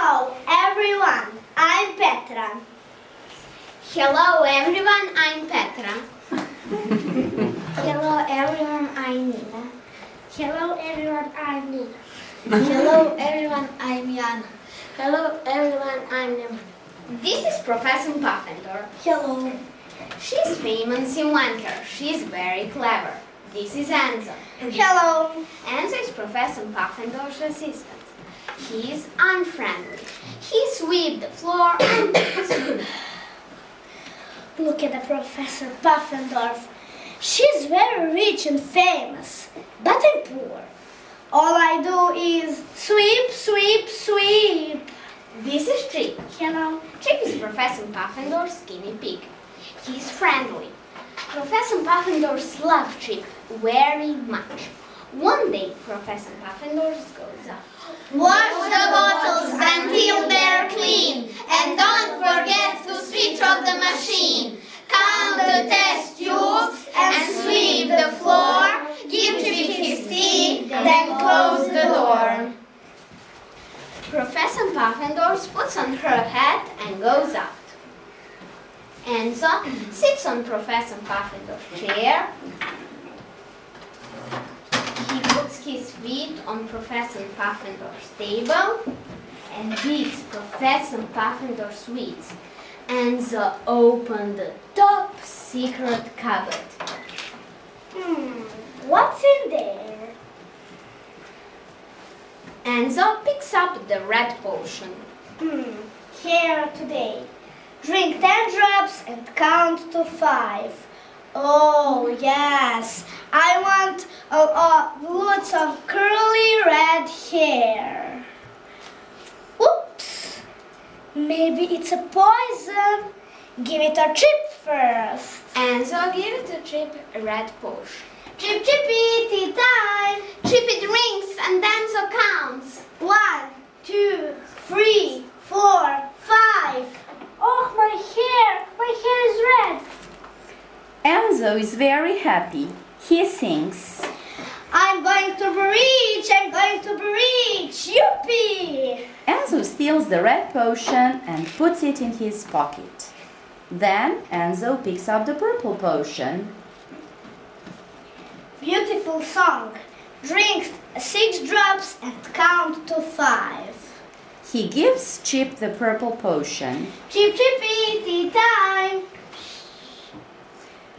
Hello everyone, I'm Petra. Hello everyone, I'm Petra. Hello everyone, I'm Nina. Hello everyone, I'm Nina. Hello everyone, I'm Jana. Hello everyone, I'm Nemanja. This is Professor Puffendorf. Hello. She's famous inventor. She's very clever. This is Enzo. Hello. Enzo is Professor Puffendorf's assistant. He is unfriendly. He sweeps the floor and Look at the Professor Puffendorf. She's very rich and famous, but I'm poor. All I do is sweep, sweep, sweep. This is Chip. Hello. Chip is Professor Puffendorf's guinea pig. He's friendly. Professor Puffendorf loves Chip very much. One day, Professor Puffendorf goes up. Wash the bottles until they're clean, and don't forget to switch off the machine. Count the test tubes and sweep the floor. Give Chip his tea, then close the door. Professor Puffendorf puts on her hat and goes out. Enzo sits on Professor Puffendorf's chair. He puts his feet on Professor Puffendorf's table and eats Professor Puffendorf's sweets. Enzo opened the top secret cupboard. What's in there? Enzo picks up the red potion. Here today. Drink 10 drops and count to 5. Oh, yes. I want lots of curly red hair. Oops. Maybe it's a poison. Give it a Chip first. Enzo gives to Chip a red potion. Chip, chippy, tea time. Chippy drinks and Enzo counts. 1, 2, 3, 4, 5. Oh, my hair is red. Enzo is very happy. He sings. I'm going to be rich, I'm going to be rich. Yippee! Enzo steals the red potion and puts it in his pocket. Then Enzo picks up the purple potion. Beautiful song. Drink 6 drops and count to 5. He gives Chip the purple potion. Chip, chippy, tea time.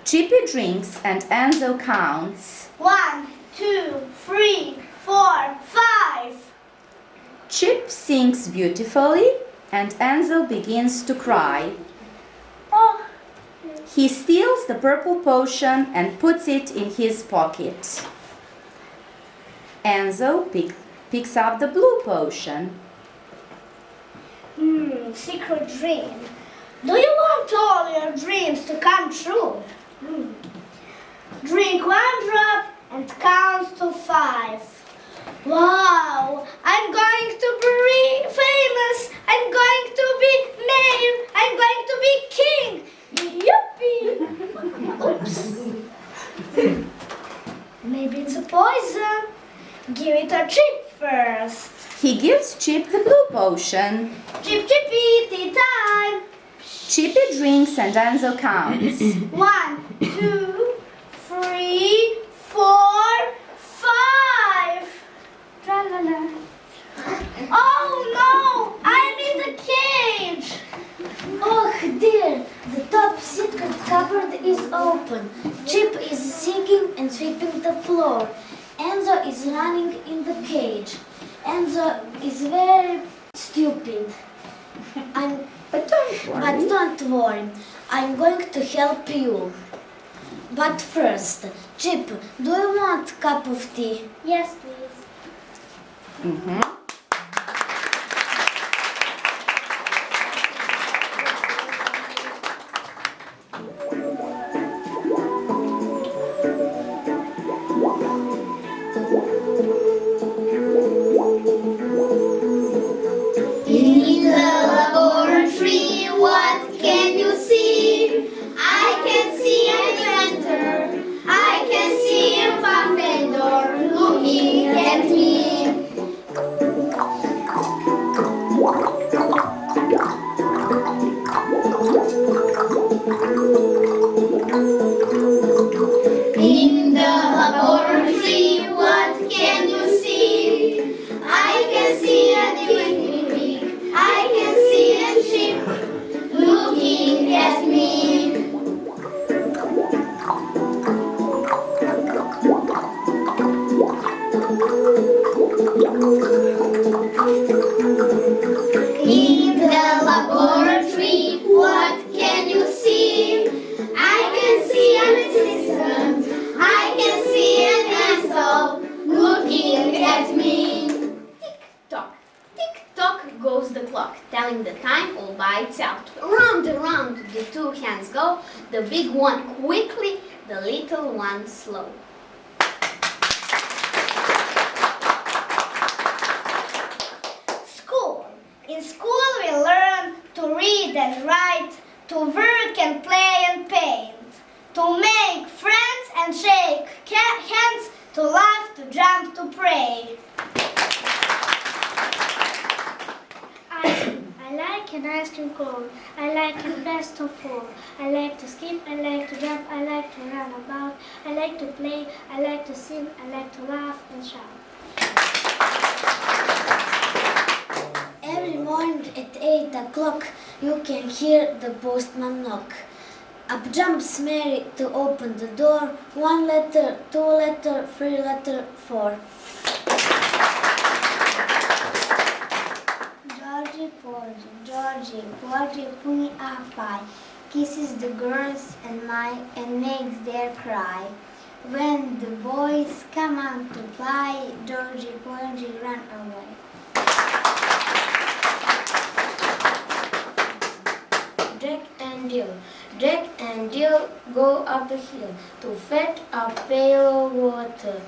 Chippy drinks and Enzo counts. 1, 2, 3, 4, 5. Chip sings beautifully and Enzo begins to cry. Oh, He steals the purple potion and puts it in his pocket. Enzo picks up the blue potion. secret dream. Do you want all your dreams to come true? Drink 1 drop and count to 5. Wow, I'm going to be famous. I'm going to be mayor. I'm going to be king. Yippee! Oops. Maybe it's a poison. Give it a Chip first. He gives Chip the blue potion. Chip, chippy, tea time. Chippy drinks and Enzo counts. 1, 2, 3, 4, 5. Tra-la-la. Oh no! I'm in the cage! Oh dear, the top secret cupboard is open. Chip is singing and sweeping the floor. Enzo is running in the cage. Enzo is very stupid. But don't worry, I'm going to help you. But first, Chip, do you want a cup of tea? Yes, please. In the laboratory, what can you see? I can see an inventor. I can see a Puffendorf looking at me. goes the clock, telling the time all by itself. Round and round the two hands go, the big one quickly, the little one slow. School. In school we learn to read and write, to work and play and paint, to make friends and shake hands, to laugh, to jump, to pray. I like an ice cream cone. I like it best of all. I like to skip, I like to jump, I like to run about. I like to play, I like to sing, I like to laugh and shout. Every morning at 8 o'clock you can hear the postman knock. Up jumps Mary to open the door. 1 letter, 2 letter, 3 letter, 4. Georgie, Porgy, puni a pie, kisses the girls and makes their cry. When the boys come out to play, Georgie, Porgy run away. Jack and Jill go up the hill to fetch a pail of water.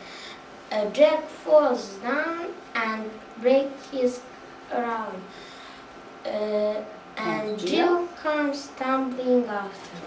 Jack falls down and breaks his arm. And Jill comes stumbling after.